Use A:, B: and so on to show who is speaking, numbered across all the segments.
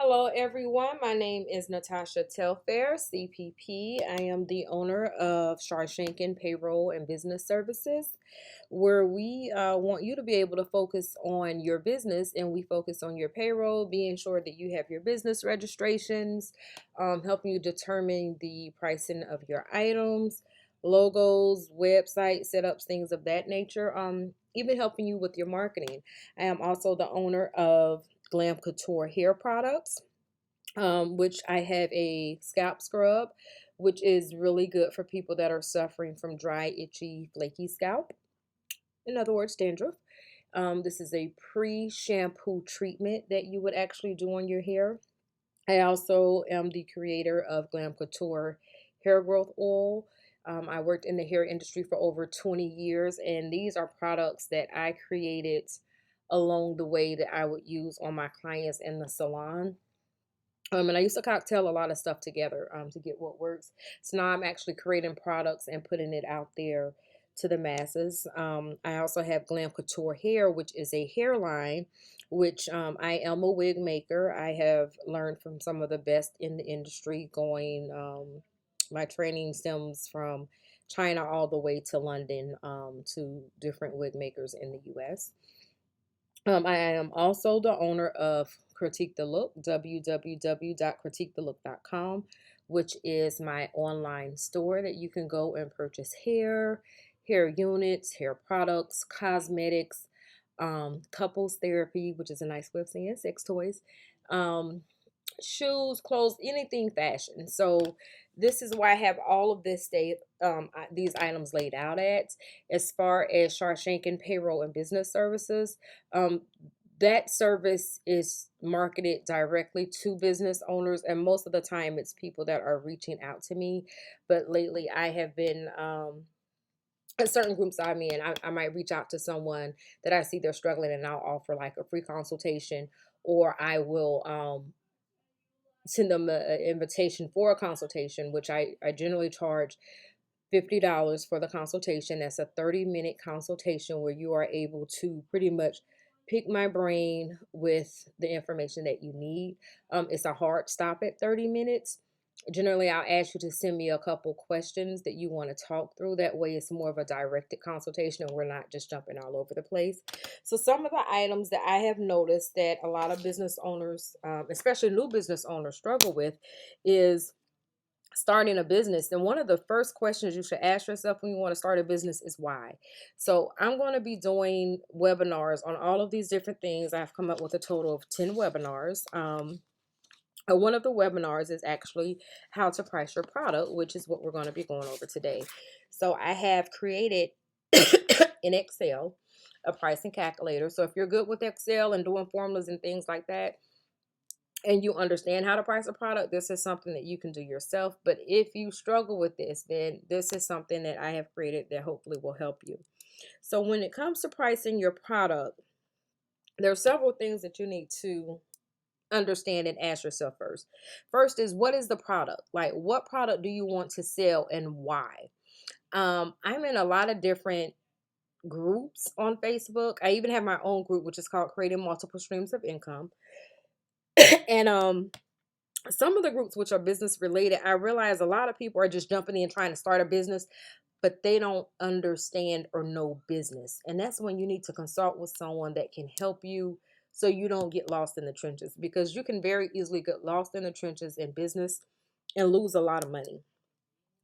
A: Hello, everyone. My name is Natasha Telfair, CPP. I am the owner of Sharshankin Payroll and Business Services, where we want you to be able to focus on your business and we focus on your payroll, being sure that you have your business registrations, helping you determine the pricing of your items, logos, website setups, things of that nature, even helping you with your marketing. I am also the owner of Glam Couture hair products, which I have a scalp scrub, which is really good for people that are suffering from dry, itchy, flaky scalp. In other words, dandruff. This is a pre-shampoo treatment that you would actually do on your hair. I also am the creator of Glam Couture hair growth oil. I worked in the hair industry for over 20 years, and these are products that I created along the way that I would use on my clients in the salon. And I used to cocktail a lot of stuff together to get what works. So now I'm actually creating products and putting it out there to the masses. I also have Glam Couture Hair, which is a hairline, which I am a wig maker. I have learned from some of the best in the industry going. My training stems from China all the way to London, to different wig makers in the US. I am also the owner of Critique the Look, www.critiquethelook.com, which is my online store that you can go and purchase hair units, hair products, cosmetics, couples therapy, which is a nice way of saying sex toys, um, shoes, clothes, anything fashion. So this is why I have all of these items laid out at. As far as Sharshankin Payroll and Business Services, um, that service is marketed directly to business owners, and most of the time it's people that are reaching out to me. But lately, I have been at certain groups I'm in, I might reach out to someone that I see they're struggling, and I'll offer like a free consultation, or I will send them an invitation for a consultation, which I generally charge $50 for the consultation. That's a 30-minute consultation where you are able to pretty much pick my brain with the information that you need. It's a hard stop at 30 minutes. Generally, I'll ask you to send me a couple questions that you want to talk through. That way, it's more of a directed consultation and we're not just jumping all over the place. So, some of the items that I have noticed that a lot of business owners, especially new business owners, struggle with is starting a business. And one of the first questions you should ask yourself when you want to start a business is why. So I'm going to be doing webinars on all of these different things. I've come up with a total of 10 webinars. One of the webinars is actually how to price your product, which is what we're going to be going over today. So I have created in Excel a pricing calculator. So if you're good with Excel and doing formulas and things like that, and you understand how to price a product, this is something that you can do yourself. But if you struggle with this, then this is something that I have created that hopefully will help you. So when it comes to pricing your product, there are several things that you need to understand and ask yourself first. First is, what is the product? Like, what product do you want to sell and why? I'm in a lot of different groups on Facebook. I even have my own group, which is called Creating Multiple Streams of Income. And some of the groups which are business related, I realize a lot of people are just jumping in trying to start a business, but they don't understand or know business. And that's when you need to consult with someone that can help you so you don't get lost in the trenches, because you can very easily get lost in the trenches in business and lose a lot of money.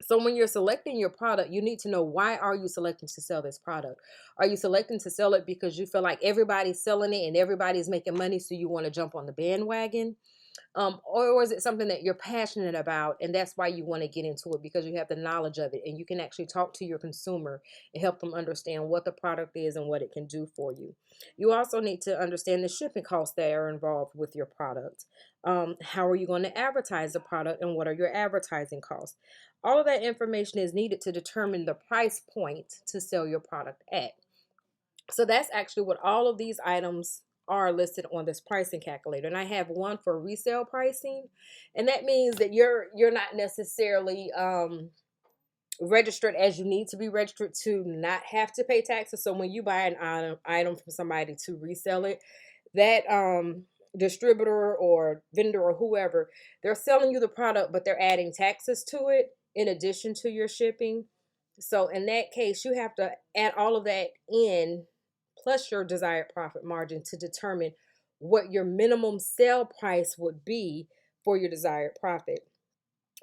A: So when you're selecting your product, you need to know, why are you selecting to sell this product? Are you selecting to sell it because you feel like everybody's selling it and everybody's making money, so you want to jump on the bandwagon? Or is it something that you're passionate about and that's why you want to get into it, because you have the knowledge of it and you can actually talk to your consumer and help them understand what the product is and what it can do for you? You also need to understand the shipping costs that are involved with your product. How are you going to advertise the product and what are your advertising costs? All of that information is needed to determine the price point to sell your product at. So that's actually what all of these items are listed on this pricing calculator. And I have one for resale pricing. And that means that you're not necessarily registered as you need to be registered to not have to pay taxes. So when you buy an item from somebody to resell it, that distributor or vendor or whoever, they're selling you the product, but they're adding taxes to it in addition to your shipping. So in that case, you have to add all of that in plus your desired profit margin to determine what your minimum sale price would be for your desired profit.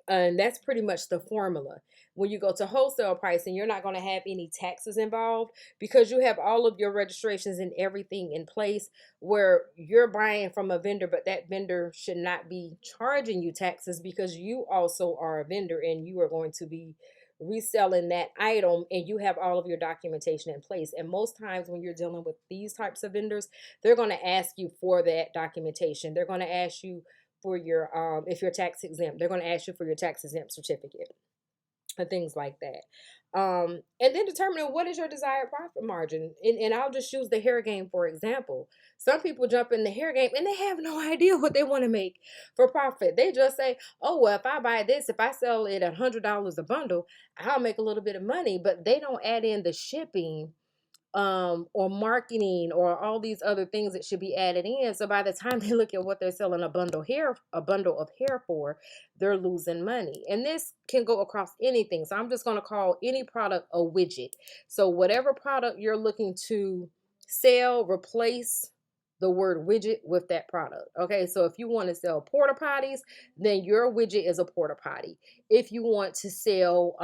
A: And that's pretty much the formula. When you go to wholesale pricing, you're not going to have any taxes involved because you have all of your registrations and everything in place where you're buying from a vendor, but that vendor should not be charging you taxes because you also are a vendor and you are going to be reselling that item and you have all of your documentation in place. And most times when you're dealing with these types of vendors, they're going to ask you for that documentation. They're going to ask you for your if you're tax exempt, they're going to ask you for your tax exempt certificate and things like that. And then determining what is your desired profit margin. And I'll just use the hair game for example. Some people jump in the hair game and they have no idea what they want to make for profit. They just say, oh, well, if I buy this, if I sell it at $100 a bundle, I'll make a little bit of money. But they don't add in the shipping or marketing or all these other things that should be added in. So by the time they look at what they're selling a bundle of hair for, they're losing money. And this can go across anything. So I'm just going to call any product a widget. So whatever product you're looking to sell, replace the word widget with that product. Okay, so if you want to sell porta potties, then your widget is a porta potty. If you want to sell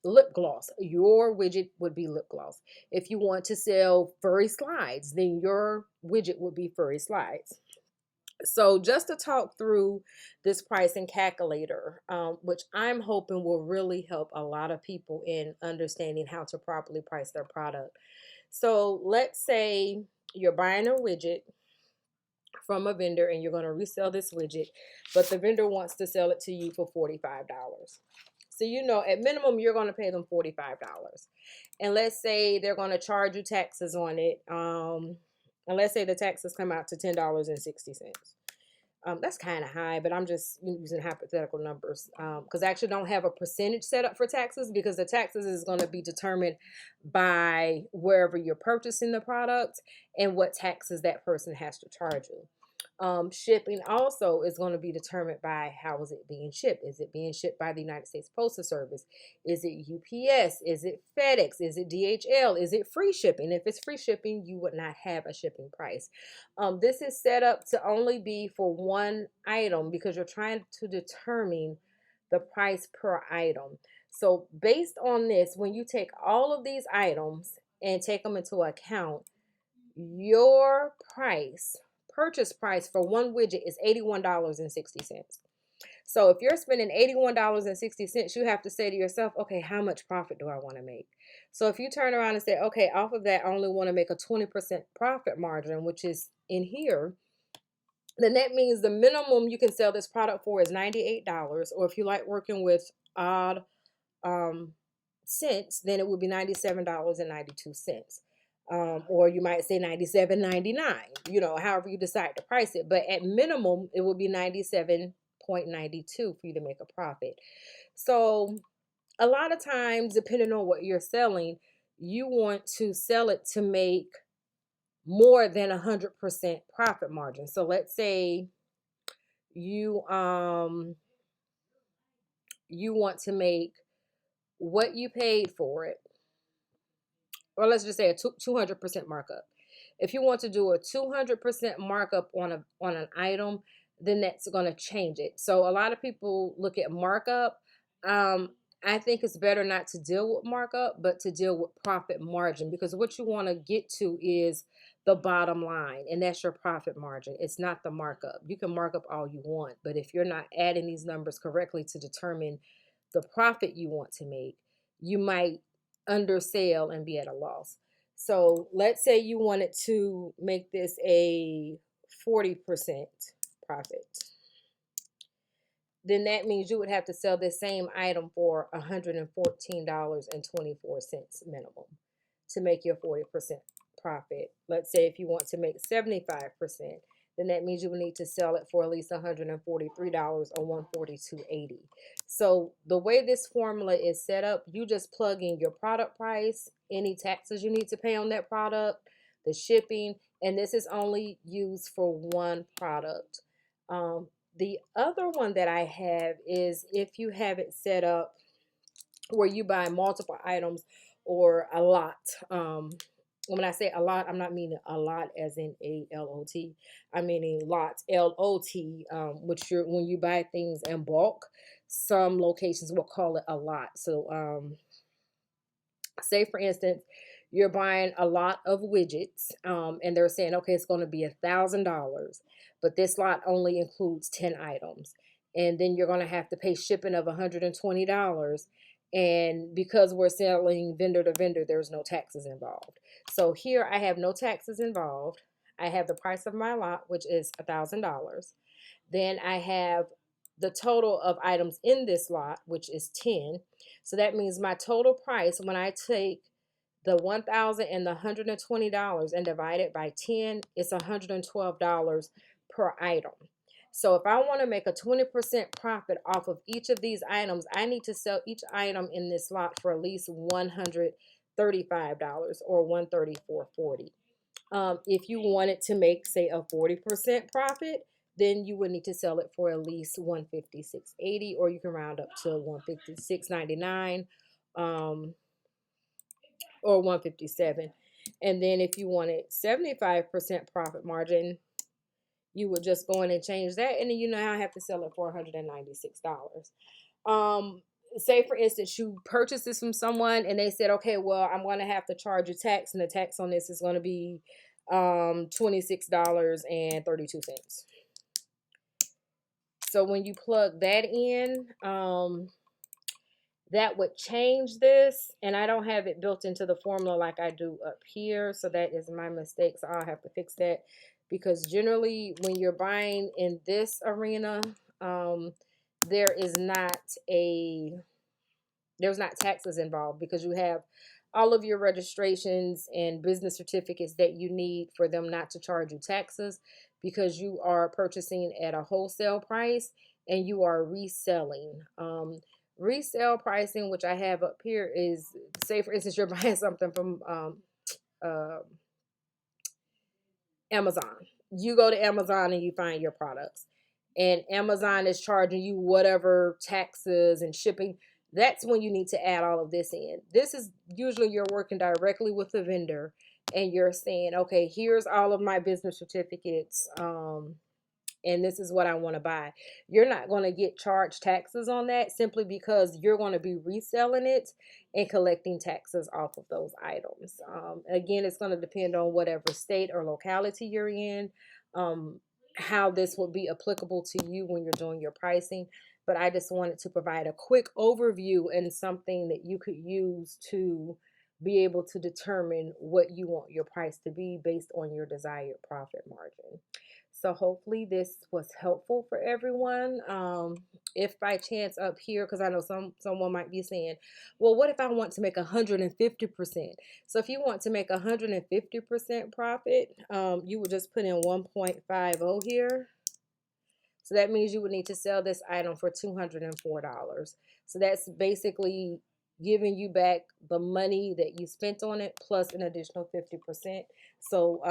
A: lip gloss, your widget would be lip gloss. If you want to sell furry slides, then your widget would be furry slides. So just to talk through this pricing calculator, which I'm hoping will really help a lot of people in understanding how to properly price their product. So let's say you're buying a widget from a vendor and you're going to resell this widget, but the vendor wants to sell it to you for $45. So, you know, at minimum, you're going to pay them $45. And let's say they're going to charge you taxes on it. And let's say the taxes come out to $10.60. That's kind of high, but I'm just using hypothetical numbers because I actually don't have a percentage set up for taxes because the taxes is going to be determined by wherever you're purchasing the product and what taxes that person has to charge you. Shipping also is going to be determined by how is it being shipped. Is it being shipped by the United States Postal Service? Is it UPS? Is it FedEx? Is it DHL? Is it free shipping? If it's free shipping, you would not have a shipping price. This is set up to only be for one item because you're trying to determine the price per item. So based on this, when you take all of these items and take them into account, your purchase price for one widget is $81.60. So if you're spending $81.60, you have to say to yourself, okay, how much profit do I want to make? So if you turn around and say, okay, off of that, I only want to make a 20% profit margin, which is in here, then that means the minimum you can sell this product for is $98. Or if you like working with odd cents, then it would be $97.92. Or you might say $97.99, you know, however you decide to price it. But at minimum, it would be $97.92 for you to make a profit. So a lot of times, depending on what you're selling, you want to sell it to make more than 100% profit margin. So let's say you want to make what you paid for it, or let's just say a 200% markup. If you want to do a 200% markup on an item, then that's going to change it. So a lot of people look at markup. I think it's better not to deal with markup, but to deal with profit margin, because what you want to get to is the bottom line, and that's your profit margin. It's not the markup. You can mark up all you want, but if you're not adding these numbers correctly to determine the profit you want to make, you might undersell and be at a loss. So let's say you wanted to make this a 40% profit. Then that means you would have to sell this same item for $114.24 minimum to make your 40% profit. Let's say if you want to make 75%, then that means you will need to sell it for at least $143 or $142.80. So the way this formula is set up, you just plug in your product price, any taxes you need to pay on that product, the shipping, And this is only used for one product. The other one that I have is if you have it set up where you buy multiple items or a lot. When I say a lot, I'm not meaning a lot as in ALOT. I'm meaning lots, LOT, which when you buy things in bulk, some locations will call it a lot. So, say for instance, you're buying a lot of widgets, and they're saying, okay, it's going to be $1,000, but this lot only includes 10 items, and then you're going to have to pay shipping of $120. And because we're selling vendor to vendor, there's no taxes involved. So here I have no taxes involved. I have the price of my lot, which is $1,000. Then I have the total of items in this lot, which is 10. So that means my total price, when I take the 1,000 and the $120 and divide it by 10, it's $112 per item. So if I want to make a 20% profit off of each of these items, I need to sell each item in this lot for at least $135 or $134.40. If you wanted to make, say, a 40% profit, then you would need to sell it for at least $156.80, or you can round up to $156.99, or $157. And then if you wanted 75% profit margin, you would just go in and change that, and then you now have to sell it for $196. Say for instance you purchase this from someone and they said, okay, well, I'm going to have to charge you tax, and the tax on this is going to be $26.32. So when you plug that in, that would change this, and I don't have it built into the formula like I do up here, so that is my mistake. So I'll have to fix that, because generally when you're buying in this arena, there is not there's not taxes involved, because you have all of your registrations and business certificates that you need for them not to charge you taxes, because you are purchasing at a wholesale price and you are reselling. Resale pricing, which I have up here, is, say for instance you're buying something from uh, Amazon. You go to Amazon and you find your products, and Amazon is charging you whatever taxes and shipping. That's when you need to add all of this in. This is usually you're working directly with the vendor and you're saying, okay, here's all of my business certificates, and this is what I want to buy. You're not going to get charged taxes on that, simply because you're going to be reselling it and collecting taxes off of those items. Again, it's going to depend on whatever state or locality you're in, how this will be applicable to you when you're doing your pricing. But I just wanted to provide a quick overview and something that you could use to be able to determine what you want your price to be based on your desired profit margin. So hopefully this was helpful for everyone. If by chance up here, because I know someone might be saying, well, what if I want to make 150%? So if you want to make 150% profit, you would just put in 1.50 here. So that means you would need to sell this item for $204. So that's basically giving you back the money that you spent on it plus an additional 50%. So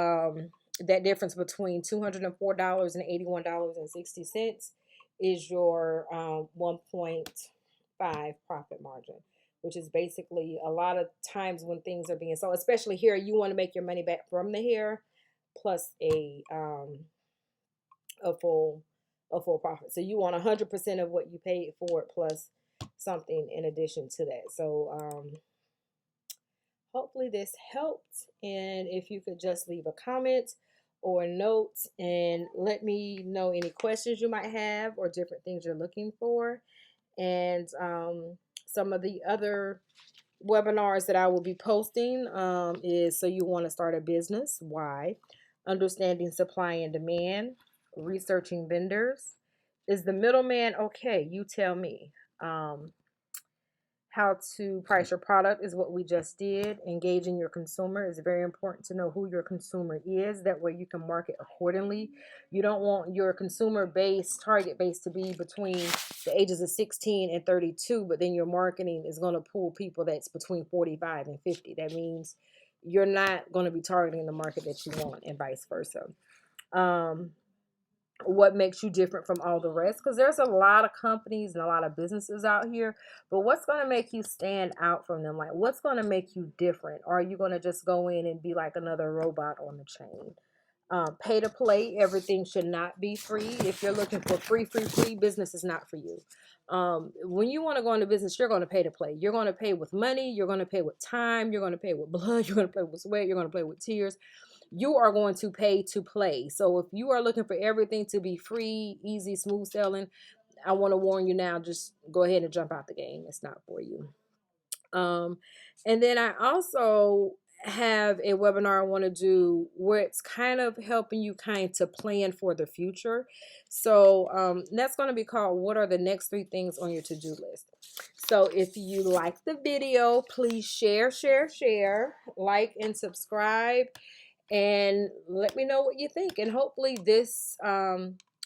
A: that difference between $204 and $81.60 is your 1.5 profit margin, which is basically a lot of times when things are being sold, especially here, you want to make your money back from the hair plus a full profit. So you want 100% of what you paid for it plus something in addition to that. So hopefully this helped, and if you could just leave a comment or a note and let me know any questions you might have or different things you're looking for. And some of the other webinars that I will be posting is So You Want to Start a Business, Why? Understanding Supply and Demand, Researching Vendors, Is the Middleman Okay? You Tell Me. How to price your product is what we just did. Engaging your consumer is very important to know who your consumer is. That way you can market accordingly. You don't want your consumer base, target base, to be between the ages of 16 and 32, but then your marketing is going to pull people that's between 45 and 50. That means you're not going to be targeting the market that you want, and vice versa. Um, what makes you different from all the rest? Because there's a lot of companies and a lot of businesses out here, but what's going to make you stand out from them? Like, what's going to make you different? Or are you going to just go in and be like another robot on the chain? Pay to play, everything should not be free. If you're looking for free, business is not for you. When you want to go into business, you're going to pay to play. You're going to pay with money, you're going to pay with time, you're going to pay with blood, you're going to pay with sweat, you're going to pay with tears. You are going to pay to play. So if you are looking for everything to be free, easy, smooth sailing, I want to warn you now, just go ahead and jump out the game. It's not for you. Um, and then I also have a webinar I want to do where it's kind of helping you kind of plan for the future. So that's going to be called "What are the next 3 things on your to-do list?" So if you like the video, please share, like, and subscribe, and let me know what you think. And hopefully this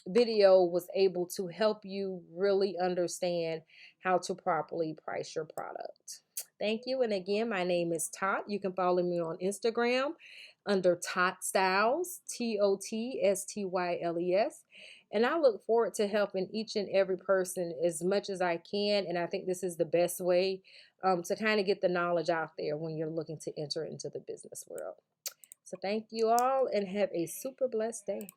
A: video was able to help you really understand how to properly price your product. Thank you. And again, my name is Tot. You can follow me on Instagram under Tot Styles, TOTSTYLES. And I look forward to helping each and every person as much as I can. And I think this is the best way to kind of get the knowledge out there when you're looking to enter into the business world. So thank you all and have a super blessed day.